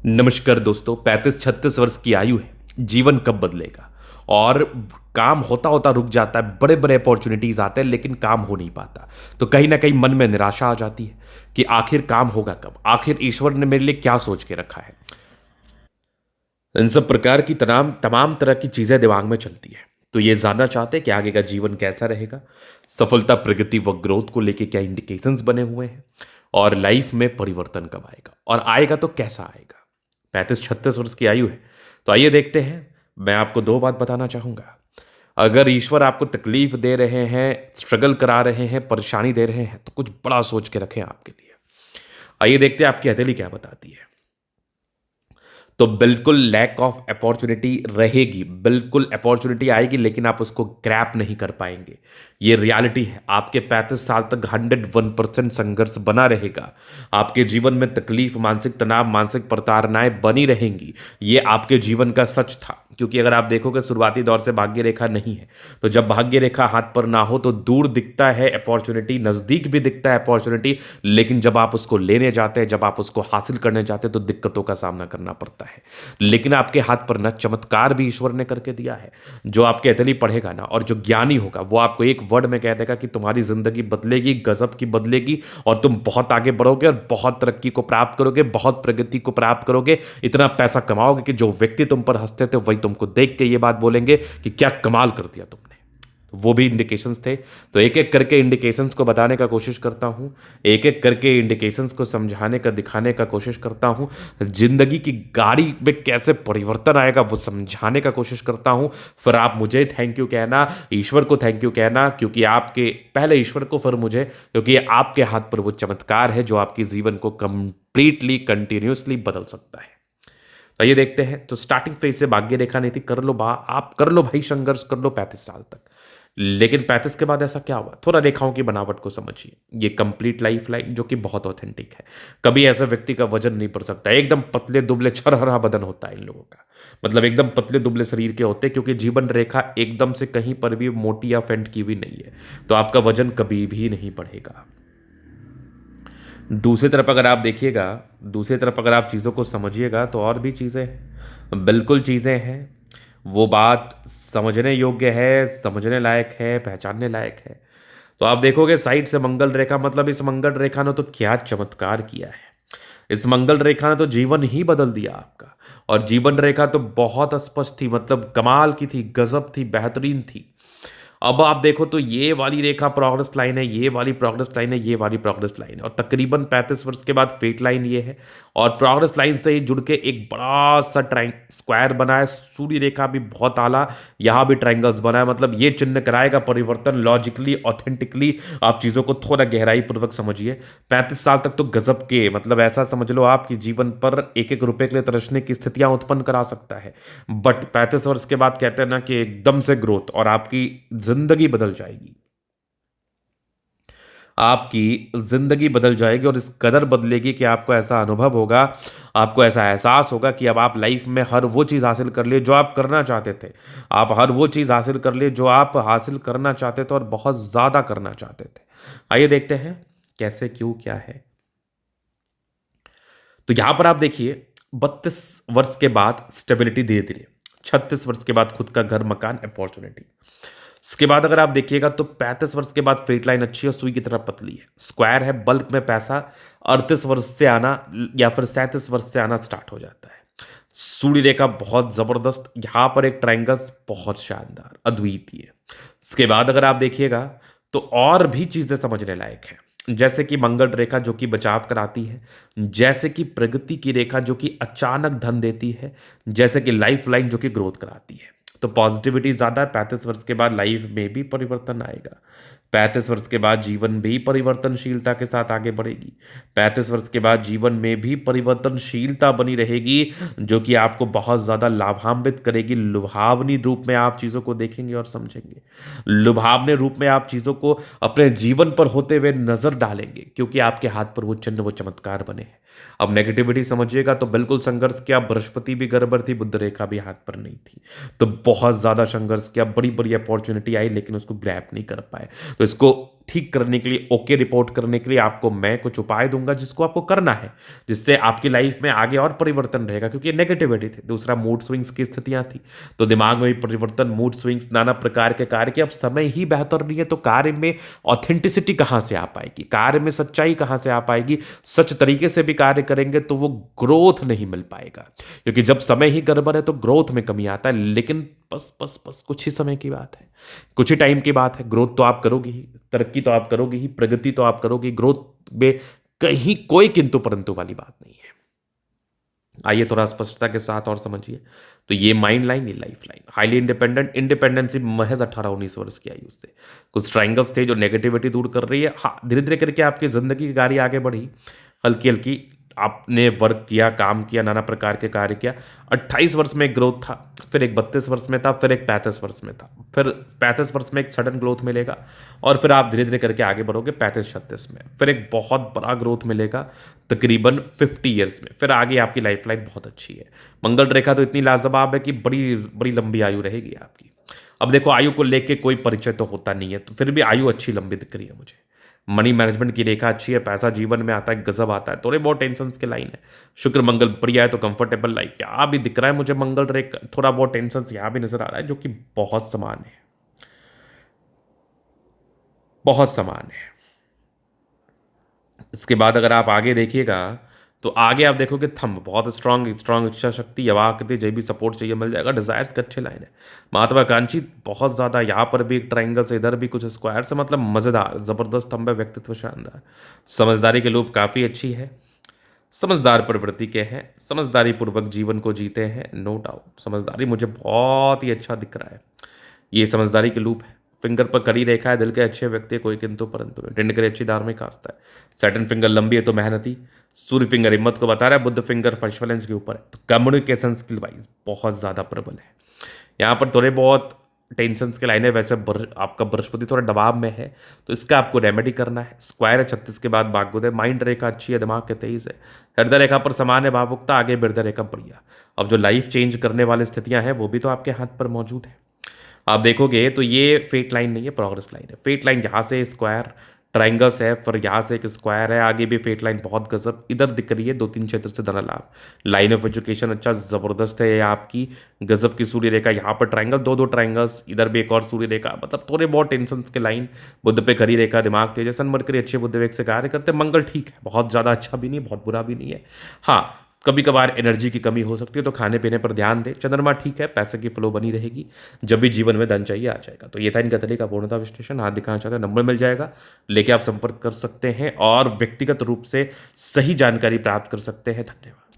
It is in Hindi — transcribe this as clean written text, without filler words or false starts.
नमस्कार दोस्तों। 35-36 वर्ष की आयु है। जीवन कब बदलेगा? और काम होता होता रुक जाता है, बड़े बड़े अपॉर्चुनिटीज आते हैं लेकिन काम हो नहीं पाता। तो कहीं ना कहीं मन में निराशा आ जाती है कि आखिर काम होगा कब, आखिर ईश्वर ने मेरे लिए क्या सोच के रखा है। इन सब प्रकार की तमाम तमाम तरह की चीजें दिमाग में चलती है। तो ये जानना चाहते हैं कि आगे का जीवन कैसा रहेगा, सफलता, प्रगति व ग्रोथ को लेके क्या इंडिकेशंस बने हुए हैं, और लाइफ में परिवर्तन कब आएगा, और आएगा तो कैसा आएगा। 35-36 वर्ष की आयु है। तो आइए देखते हैं। मैं आपको दो बात बताना चाहूंगा। अगर ईश्वर आपको तकलीफ दे रहे हैं, स्ट्रगल करा रहे हैं, परेशानी दे रहे हैं, तो कुछ बड़ा सोच के रखें आपके लिए। आइए देखते हैं आपकी हथेली क्या बताती है। तो बिल्कुल लैक ऑफ अपॉर्चुनिटी रहेगी, बिल्कुल अपॉर्चुनिटी आएगी लेकिन आप उसको ग्रैप नहीं कर पाएंगे। ये रियलिटी है। आपके 35 साल तक 101% संघर्ष बना रहेगा। आपके जीवन में तकलीफ, मानसिक तनाव, मानसिक प्रताड़नाएं बनी रहेंगी। ये आपके जीवन का सच था। क्योंकि अगर आप देखोगे शुरुआती दौर से भाग्य रेखा नहीं है, तो जब भाग्य रेखा हाथ पर ना हो तो दूर दिखता है अपॉर्चुनिटी, नजदीक भी दिखता है अपॉर्चुनिटी, लेकिन जब आप उसको लेने जाते हैं, जब आप उसको हासिल करने जाते हैं, तो दिक्कतों का सामना करना पड़ता है। लेकिन आपके हाथ पर ना चमत्कार भी ईश्वर ने करके दिया है। जो आपके अतली पढ़ेगा ना, और जो ज्ञानी होगा, वो आपको एक वर्ड में कह देगा कि तुम्हारी जिंदगी बदलेगी, गजब की बदलेगी, और तुम बहुत आगे बढ़ोगे और बहुत तरक्की को प्राप्त करोगे, बहुत प्रगति को प्राप्त करोगे, इतना पैसा कमाओगे कि जो व्यक्ति तुम पर हंसते थे वही तुमको देख के ये बात बोलेंगे कि क्या कमाल कर दिया तुमने। वो भी इंडिकेशंस थे। तो एक एक करके इंडिकेशंस को बताने का कोशिश करता हूं, एक एक करके इंडिकेशंस को समझाने का, दिखाने का कोशिश करता हूं। जिंदगी की गाड़ी में कैसे परिवर्तन आएगा वो समझाने का कोशिश करता हूं। फिर आप मुझे थैंक यू कहना, ईश्वर को थैंक यू कहना, क्योंकि आपके पहले ईश्वर को, फिर मुझे, क्योंकि आपके हाथ पर वो चमत्कार है जो आपके जीवन को कंप्लीटली, कंटिन्यूसली बदल सकता है। तो ये देखते हैं। तो स्टार्टिंग फेज से भाग्य रेखा नहीं थी। कर लो आप कर लो भाई, संघर्ष कर लो 35 साल तक। लेकिन 35 के बाद ऐसा क्या हुआ? थोड़ा रेखाओं की बनावट को समझिए। ये कंप्लीट लाइफ लाइन जो कि बहुत ऑथेंटिक है। कभी ऐसे व्यक्ति का वजन नहीं बढ़ सकता। एकदम पतले दुबले छरहरा बदन होता है इन लोगों का। मतलब एकदम पतले दुबले शरीर के होते हैं, क्योंकि जीवन रेखा एकदम से कहीं पर भी मोटी या फेंट की हुई नहीं है। तो आपका वजन कभी भी नहीं बढ़ेगा। दूसरी तरफ अगर आप देखिएगा, दूसरी तरफ अगर आप चीज़ों को समझिएगा, तो और भी चीज़ें हैं, बिल्कुल चीज़ें हैं। वो बात समझने योग्य है, समझने लायक है, पहचानने लायक है। तो आप देखोगे साइड से मंगल रेखा, मतलब इस मंगल रेखा ने तो क्या चमत्कार किया है। इस मंगल रेखा ने तो जीवन ही बदल दिया आपका। और जीवन रेखा तो बहुत स्पष्ट थी, मतलब कमाल की थी, गजब थी, बेहतरीन थी। अब आप देखो तो ये वाली रेखा प्रोग्रेस लाइन है, ये वाली प्रोग्रेस लाइन है, ये वाली प्रोग्रेस लाइन है, और तकरीबन 35 वर्ष के बाद फेट लाइन ये है। और प्रोग्रेस लाइन से ही जुड़ के एक बड़ा सा ट्राइंग स्क्वायर बना है। सूर्य रेखा भी बहुत आला, यहाँ भी ट्राइंगल्स बना है। मतलब ये चिन्ह कराएगा परिवर्तन। लॉजिकली, ऑथेंटिकली आप चीज़ों को थोड़ा गहराई पूर्वक समझिए। 35 साल तक तो गजब के, मतलब ऐसा समझ लो आपके जीवन पर एक एक रुपए के लिए तरसने की स्थितियां उत्पन्न करा सकता है। बट 35 वर्ष के बाद कहते हैं ना कि एकदम से ग्रोथ, और आपकी जिंदगी बदल जाएगी। आपकी जिंदगी बदल जाएगी, और इस कदर बदलेगी कि आपको ऐसा अनुभव होगा, आपको ऐसा एहसास होगा कि अब आप लाइफ में हर वो चीज़ हासिल कर लिए जो आप करना चाहते थे। आप हर वो चीज़ हासिल कर लिए जो आप हासिल करना चाहते थे, और बहुत ज़्यादा करना चाहते थे। आइए देखते हैं कैसे, क्यों, क्या है। तो यहां पर आप देखिए, 32 वर्ष के बाद स्टेबिलिटी धीरे धीरे, 36 वर्ष के बाद खुद का घर, मकान, अपॉर्चुनिटी। इसके बाद अगर आप देखिएगा तो 35 वर्ष के बाद फेट लाइन अच्छी है, सुई की तरह पतली है, स्क्वायर है, बल्क में पैसा 38 वर्ष से आना या फिर 37 वर्ष से आना स्टार्ट हो जाता है। सूर्य रेखा बहुत जबरदस्त, यहां पर एक ट्राइंगल्स बहुत शानदार, अद्वितीय। इसके बाद अगर आप देखिएगा तो और भी चीजें समझने लायक है। जैसे कि मंगल रेखा जो कि बचाव कराती है, जैसे कि प्रगति की रेखा जो कि अचानक धन देती है, जैसे कि लाइफ लाइन जो कि ग्रोथ कराती है। तो पॉजिटिविटी ज्यादा है। 35 वर्ष के बाद लाइफ में भी परिवर्तन आएगा। 35 वर्ष के बाद जीवन भी परिवर्तनशीलता के साथ आगे बढ़ेगी। 35 वर्ष के बाद जीवन में भी परिवर्तनशीलता बनी रहेगी, जो कि आपको बहुत ज्यादा लाभान्वित करेगी। लुभावनी रूप में आप चीजों को देखेंगे और समझेंगे। लुभावने रूप में आप चीजों को अपने जीवन पर होते हुए नजर डालेंगे, क्योंकि आपके हाथ पर वो चिन्ह, वो चमत्कार बने हैं। अब नेगेटिविटी समझिएगा तो बिल्कुल संघर्ष किया। बृहस्पति भी गड़बड़ थी, बुध रेखा भी हाथ पर नहीं थी। तो बहुत ज्यादा संघर्ष किया, बड़ी बड़ी अपॉर्चुनिटी आई लेकिन उसको ग्रैब नहीं कर पाए। तो इसको ठीक करने के लिए, ओके रिपोर्ट करने के लिए आपको मैं कुछ उपाय दूंगा जिसको आपको करना है, जिससे आपकी लाइफ में आगे और परिवर्तन रहेगा, क्योंकि ये नेगेटिविटी थी। दूसरा, मूड स्विंग्स की स्थितियां थी, तो दिमाग में भी परिवर्तन, मूड स्विंग्स, नाना प्रकार के कार्य, कि अब समय ही बेहतर नहीं है, तो कार्य में ऑथेंटिसिटी कहां से आ पाएगी, कार्य में सच्चाई कहां से आ पाएगी। सच तरीके से भी कार्य करेंगे तो वो ग्रोथ नहीं मिल पाएगा, क्योंकि जब समय ही गड़बड़ है तो ग्रोथ में कमी आता है। लेकिन बस बस बस कुछ ही समय की बात है, कुछ ही टाइम की बात है। ग्रोथ तो आप करोगे ही, तरक्की तो आप करोगे ही, प्रगति तो आप करोगे। ग्रोथ में कहीं कोई किंतु परंतु वाली बात नहीं है। आइए थोड़ा स्पष्टता के साथ और समझिए। तो ये माइंड लाइन, ये life line, highly independent, independency महज 18-19 वर्ष की आयु से। कुछ ट्राइंगल्स थे जो नेगेटिविटी दूर कर रही है। हाँ, धीरे धीरे करके आपकी जिंदगी की गाड़ी आगे बढ़ी, हल्की हल्की आपने वर्क किया, काम किया, नाना प्रकार के कार्य किया। 28 वर्ष में एक ग्रोथ था, फिर एक 32 वर्ष में था, फिर एक 35 वर्ष में था, फिर 35 वर्ष में एक सडन ग्रोथ मिलेगा, और फिर आप धीरे धीरे करके आगे बढ़ोगे 35-36 में, फिर एक बहुत बड़ा ग्रोथ मिलेगा तकरीबन 50 ईयर्स में। फिर आगे आपकी लाइफ लाइन बहुत अच्छी है। मंगल रेखा तो इतनी लाजवाब है कि बड़ी बड़ी लंबी आयु रहेगी आपकी। अब देखो, आयु को लेके कोई परिचय तो होता नहीं है, तो फिर भी आयु अच्छी लंबी दिख रही है मुझे। मनी मैनेजमेंट की रेखा अच्छी है, पैसा जीवन में आता है, गजब आता है। थोड़े बहुत टेंशन के लाइन है, शुक्र मंगल बढ़िया है, तो कंफर्टेबल लाइफ यहाँ भी दिख रहा है मुझे। मंगल रेखा, थोड़ा बहुत टेंशन यहाँ भी नजर आ रहा है, जो कि बहुत समान है, बहुत समान है। इसके बाद अगर आप आगे देखिएगा तो आगे आप देखोगे थंब बहुत स्ट्रांग स्ट्रांग, इच्छा शक्ति, यवाकृति, जब भी सपोर्ट चाहिए मिल जाएगा। डिजायर्स के अच्छे लाइन है, महत्वाकांक्षी बहुत ज्यादा। यहाँ पर भी एक ट्राइंगल से, इधर भी कुछ स्क्वायर से, मतलब मजेदार, जबरदस्त थंब है, व्यक्तित्व शानदार। समझदारी के लोग काफी अच्छी है, समझदार प्रवृत्ति के हैं, समझदारी पूर्वक जीवन को जीते हैं, नो डाउट। समझदारी मुझे बहुत ही अच्छा दिख रहा है, ये समझदारी के लूप है। फिंगर पर कड़ी रेखा है, दिल के अच्छे व्यक्ति, कोई किंतु परंतु नहीं। टिंड करे अच्छी धार्मिक आस्था है। सैटर्न फिंगर लंबी है तो मेहनती। सूर्य फिंगर हिम्मत को बता रहा है। बुद्ध फिंगर फर्शफलेंस के ऊपर है, तो कम्युनिकेशन स्किल वाइज बहुत ज्यादा प्रबल है। यहाँ पर थोड़े बहुत टेंशन के लाइन है। वैसे आपका बृहस्पति थोड़ा दबाव में है, तो इसका आपको रेमेडी करना है। स्क्वायर है 36 के बाद बागुद है। माइंड रेखा अच्छी है, दिमाग के 23 है। हृदय रेखा पर समान है, भावुकता आगे, हृदय रेखा बढ़िया। अब जो लाइफ चेंज करने वाली स्थितियां हैं वो भी तो आपके हाथ पर मौजूद है। आप देखोगे तो ये फेट लाइन नहीं है, प्रोग्रेस लाइन है। फेट लाइन यहाँ से स्क्वायर ट्राइंगल्स है, फिर यहाँ से एक स्क्वायर है, आगे भी फेट लाइन बहुत गजब इधर दिख रही है। 2-3 क्षेत्र से धन लाभ, लाइन ऑफ एजुकेशन अच्छा जबरदस्त है। ये आपकी गजब की सूर्य रेखा, यहाँ पर ट्राइंगल, दो ट्राइंगल्स, इधर भी एक और सूर्य रेखा, मतलब थोड़े बहुत टेंशन के लाइन। बुद्ध पे खरी रेखा, दिमाग तेज, सन मरकरी अच्छे बुद्ध वेग से कार्य करते। मंगल ठीक है, बहुत ज़्यादा अच्छा भी नहीं, बहुत बुरा भी नहीं है। हाँ, कभी कभार एनर्जी की कमी हो सकती है, तो खाने पीने पर ध्यान दें। चंद्रमा ठीक है, पैसे की फ्लो बनी रहेगी, जब भी जीवन में धन चाहिए आ जाएगा। तो ये था इनका तरीका पूर्णता विश्लेषण। हाथ दिखाना चाहते हैं, नंबर मिल जाएगा, लेके आप संपर्क कर सकते हैं और व्यक्तिगत रूप से सही जानकारी प्राप्त कर सकते हैं। धन्यवाद।